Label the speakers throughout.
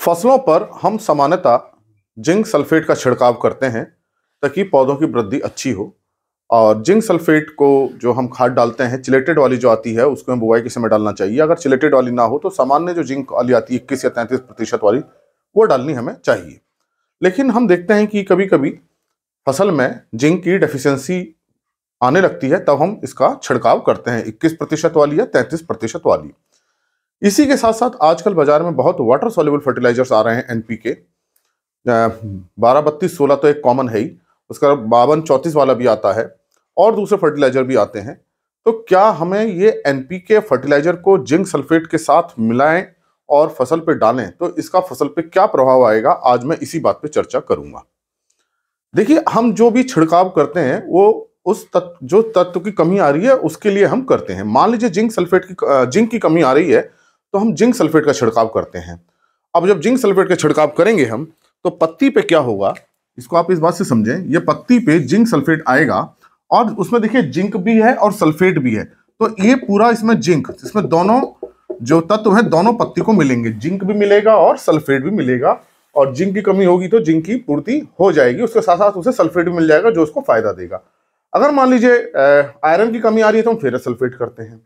Speaker 1: फसलों पर हम सामान्यतः जिंक सल्फेट का छिड़काव करते हैं ताकि पौधों की वृद्धि अच्छी हो। और जिंक सल्फेट को जो हम खाद डालते हैं, चिलेटेड वाली जो आती है उसको हम बुआई के समय डालना चाहिए। अगर चिलेटेड वाली ना हो तो सामान्य जो जिंक वाली आती है 21 या 33% वाली, वो डालनी हमें चाहिए। लेकिन हम देखते हैं कि कभी कभी फसल में जिंक की डेफिशिएंसी आने लगती है, तब हम इसका छिड़काव करते हैं 21% वाली या 33% वाली। इसी के साथ साथ आजकल बाजार में बहुत वाटर सॉल्युबल फर्टिलाइजर्स आ रहे हैं, एनपीके 12-32-16 तो एक कॉमन है ही, उसका 52-34 वाला भी आता है और दूसरे फर्टिलाइजर भी आते हैं। तो क्या हमें ये एनपीके फर्टिलाइजर को जिंक सल्फेट के साथ मिलाएं और फसल पे डालें तो इसका फसल पे क्या प्रभाव आएगा, आज मैं इसी बात पे चर्चा करूंगा। देखिए, हम जो भी छिड़काव करते हैं वो उस जो तत्व की कमी आ रही है उसके लिए हम करते हैं। मान लीजिए जिंक की कमी आ रही है तो हम जिंक सल्फेट का छिड़काव करते हैं। अब जब जिंक सल्फेट का छिड़काव करेंगे हम, तो पत्ती पे क्या होगा, इसको आप इस बात से समझें। ये पत्ती पे जिंक सल्फेट आएगा और उसमें देखिए जिंक भी है और सल्फेट भी है, तो ये पूरा इसमें इसमें दोनों जो तत्व हैं दोनों पत्ती को मिलेंगे, जिंक भी मिलेगा और सल्फेट भी मिलेगा। और जिंक की कमी होगी तो जिंक की पूर्ति हो जाएगी, उसके साथ साथ उसे सल्फेट भी मिल जाएगा जो उसको फायदा देगा। अगर मान लीजिए आयरन की कमी आ रही है तो हम फेरस सल्फेट करते हैं।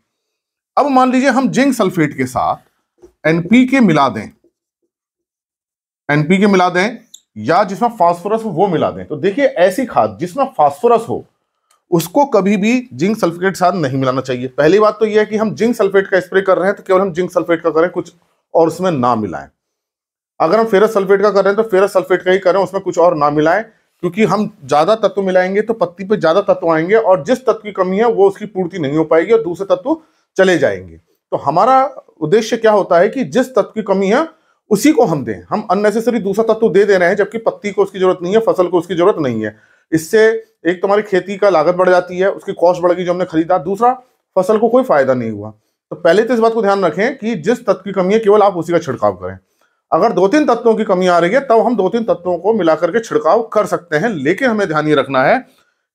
Speaker 1: अब मान लीजिए हम जिंक सल्फेट के साथ एनपीके मिला दें या जिसमें फास्फोरस हो वो मिला दें। तो देखिए, ऐसी खाद जिसमें फास्फोरस हो उसको कभी भी जिंक सल्फेट के साथ नहीं मिलाना चाहिए। पहली बात तो यह है कि हम जिंक सल्फेट का स्प्रे कर रहे हैं तो केवल हम जिंक सल्फेट का करें, कुछ और उसमें ना मिलाएं। अगर हम फेरस सल्फेट का कर रहे हैं तो फेरस सल्फेट का ही करें, उसमें कुछ और ना मिलाएं, क्योंकि हम ज्यादा तत्व मिलाएंगे तो पत्ती पे ज्यादा तत्व आएंगे और जिस तत्व की कमी है वो उसकी पूर्ति नहीं हो पाएगी और दूसरे तत्व चले जाएंगे। तो हमारा उद्देश्य क्या होता है कि जिस तत्व की कमी है उसी को हम दें। हम अननेसेसरी दूसरा तत्व दे रहे हैं जबकि पत्ती को उसकी जरूरत नहीं है, फसल को उसकी जरूरत नहीं है। इससे एक तो हमारी खेती का लागत बढ़ जाती है, उसकी कॉस्ट बढ़ गई जो हमने खरीदा, दूसरा फसल को कोई फायदा नहीं हुआ। तो पहले तो इस बात को ध्यान रखें कि जिस तत्व की कमी है केवल आप उसी का छिड़काव करें। अगर 2-3 तत्वों की कमी आ रही है तब हम 2-3 तत्वों को मिलाकर के छिड़काव कर सकते हैं, लेकिन हमें ध्यान ये रखना है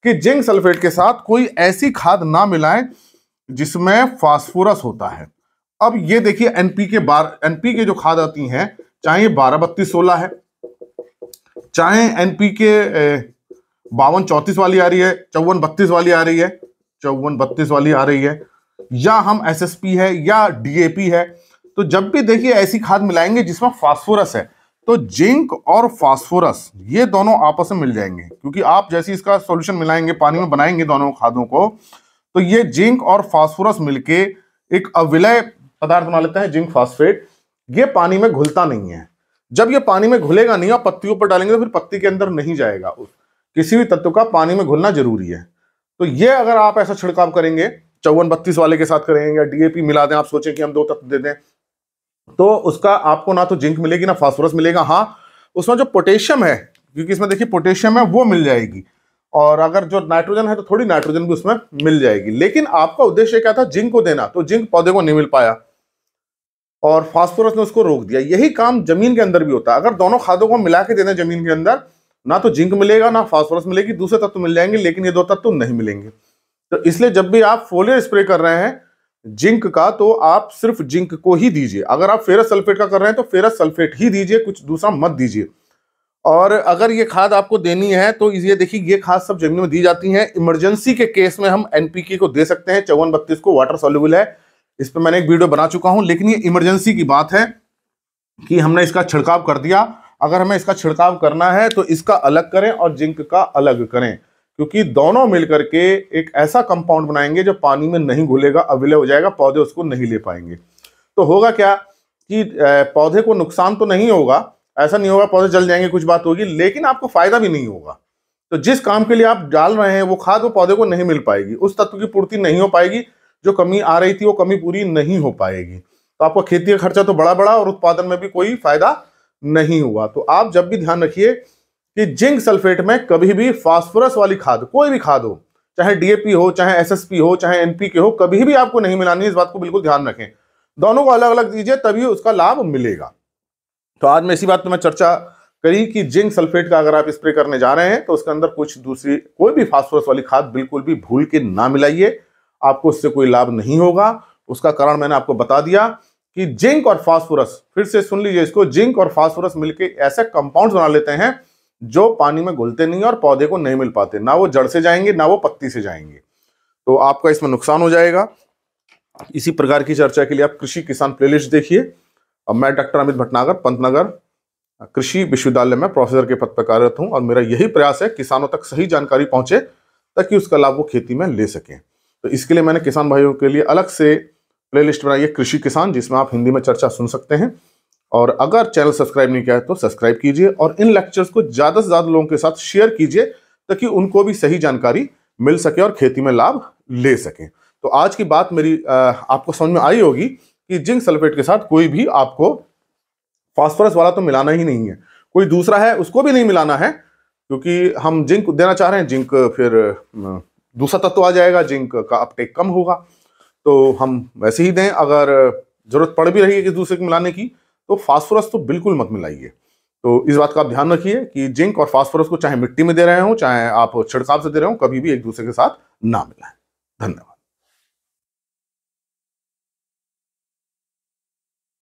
Speaker 1: कि जिंक सल्फेट के साथ कोई ऐसी खाद ना मिलाएं जिसमें फास्फोरस होता है। अब ये देखिए, एनपीके जो खाद आती हैं, चाहे ये 12-32-16 है, चाहे एनपीके 52-34 वाली आ रही है, 54-32 वाली आ रही है, 54-32 वाली आ रही है, या हम एसएसपी है या डीएपी है, तो जब भी देखिए ऐसी खाद मिलाएंगे जिसमें फास्फोरस है तो जिंक और फास्फोरस ये दोनों आपस में मिल जाएंगे। क्योंकि आप जैसे इसका सॉल्यूशन मिलाएंगे, पानी में बनाएंगे दोनों खादों को, तो ये जिंक और फास्फोरस मिलके एक अविलय पदार्थ बना लेता है, जिंक फास्फेट। ये पानी में घुलता नहीं है। जब ये पानी में घुलेगा नहीं और पत्तियों पर डालेंगे तो फिर पत्ती के अंदर नहीं जाएगा। किसी भी तत्व का पानी में घुलना जरूरी है। तो ये अगर आप ऐसा छिड़काव करेंगे, 54-32 वाले के साथ करेंगे या डीएपी मिला दें, आप सोचें कि हम 2 तत्व दे दें, तो उसका आपको ना तो जिंक मिलेगी ना फास्फोरस मिलेगा। हाँ, उसमें जो पोटेशियम है, क्योंकि इसमें देखिए पोटेशियम है, वो मिल जाएगी, और अगर जो नाइट्रोजन है तो थोड़ी नाइट्रोजन भी उसमें मिल जाएगी। लेकिन आपका उद्देश्य क्या था, जिंक को देना, तो जिंक पौधे को नहीं मिल पाया और फास्फोरस ने उसको रोक दिया। यही काम जमीन के अंदर भी होता है। अगर दोनों खादों को मिला के दे दें जमीन के अंदर, ना तो जिंक मिलेगा ना फास्फोरस मिलेगी, दूसरे तत्व मिल जाएंगे लेकिन ये 2 तत्व नहीं मिलेंगे। तो इसलिए जब भी आप फोलियर स्प्रे कर रहे हैं जिंक का, तो आप सिर्फ जिंक को ही दीजिए। अगर आप फेरस सल्फेट का कर रहे हैं तो फेरस सल्फेट ही दीजिए, कुछ दूसरा मत दीजिए। और अगर ये खाद आपको देनी है तो ये देखिए, ये खाद सब जमीन में दी जाती है। इमरजेंसी के केस में हम एनपीके को दे सकते हैं, 54-32 को, वाटर सॉल्युबल है, इस पर मैंने एक वीडियो बना चुका हूं। लेकिन ये इमरजेंसी की बात है कि हमने इसका छिड़काव कर दिया। अगर हमें इसका छिड़काव करना है तो इसका अलग करें और जिंक का अलग करें, क्योंकि दोनों मिलकर के एक ऐसा कंपाउंड बनाएंगे जो पानी में नहीं घुलेगा, अविलय हो जाएगा, पौधे उसको नहीं ले पाएंगे। तो होगा क्या कि पौधे को नुकसान तो नहीं होगा, ऐसा नहीं होगा पौधे जल जाएंगे, कुछ बात होगी, लेकिन आपको फायदा भी नहीं होगा। तो जिस काम के लिए आप डाल रहे हैं वो खाद वो पौधे को नहीं मिल पाएगी, उस तत्व की पूर्ति नहीं हो पाएगी, जो कमी आ रही थी वो कमी पूरी नहीं हो पाएगी। तो आपका खेती का खर्चा तो बड़ा और उत्पादन में भी कोई फायदा नहीं हुआ। तो आप जब भी ध्यान रखिए कि जिंक सल्फेट में कभी भी फास्फोरस वाली खाद, कोई भी खाद हो, चाहे डीएपी हो, चाहे एसएसपी हो, चाहे एनपीके हो, कभी भी आपको नहीं मिलानी है। इस बात को बिल्कुल ध्यान रखें, दोनों को अलग अलग दीजिए, तभी उसका लाभ मिलेगा। तो आज मैं इसी बात पर मैं चर्चा करी कि जिंक सल्फेट का अगर आप स्प्रे करने जा रहे हैं तो उसके अंदर कुछ दूसरी कोई भी फास्फोरस वाली खाद बिल्कुल भी भूल के ना मिलाइए, आपको उससे कोई लाभ नहीं होगा। उसका कारण मैंने आपको बता दिया कि जिंक और फास्फोरस, फिर से सुन लीजिए इसको, जिंक और फास्फोरस मिलके ऐसे कंपाउंड्स बना लेते हैं जो पानी में घुलते नहीं और पौधे को नहीं मिल पाते, ना वो जड़ से जाएंगे ना वो पत्ती से जाएंगे, तो आपका इसमें नुकसान हो जाएगा। इसी प्रकार की चर्चा के लिए आप कृषि किसान प्लेलिस्ट देखिए। अब मैं डॉक्टर अमित भटनागर, पंतनगर कृषि विश्वविद्यालय में प्रोफेसर के पद पर कार्यरत हूं और मेरा यही प्रयास है किसानों तक सही जानकारी पहुंचे ताकि उसका लाभ वो खेती में ले सकें। तो इसके लिए मैंने किसान भाइयों के लिए अलग से प्लेलिस्ट बनाई है, कृषि किसान, जिसमें आप हिंदी में चर्चा सुन सकते हैं। और अगर चैनल सब्सक्राइब नहीं किया है तो सब्सक्राइब कीजिए और इन लेक्चर्स को ज़्यादा से ज़्यादा लोगों के साथ शेयर कीजिए ताकि उनको भी सही जानकारी मिल सके और खेती में लाभ ले सकें। तो आज की बात मेरी आपको समझ में आई होगी कि जिंक सल्फेट के साथ कोई भी आपको फास्फोरस वाला तो मिलाना ही नहीं है, कोई दूसरा है उसको भी नहीं मिलाना है, क्योंकि हम जिंक देना चाह रहे हैं, जिंक फिर दूसरा तत्व आ जाएगा, जिंक का अपटेक कम होगा, तो हम वैसे ही दें। अगर जरूरत पड़ भी रही है कि दूसरे को मिलाने की तो फास्फोरस तो बिल्कुल मत मिलाइए। तो इस बात का आप ध्यान रखिए कि जिंक और फास्फोरस को चाहे मिट्टी में दे रहे हो चाहे आप छिड़काव से दे रहे हो, कभी भी एक दूसरे के साथ ना मिलाएं। धन्यवाद।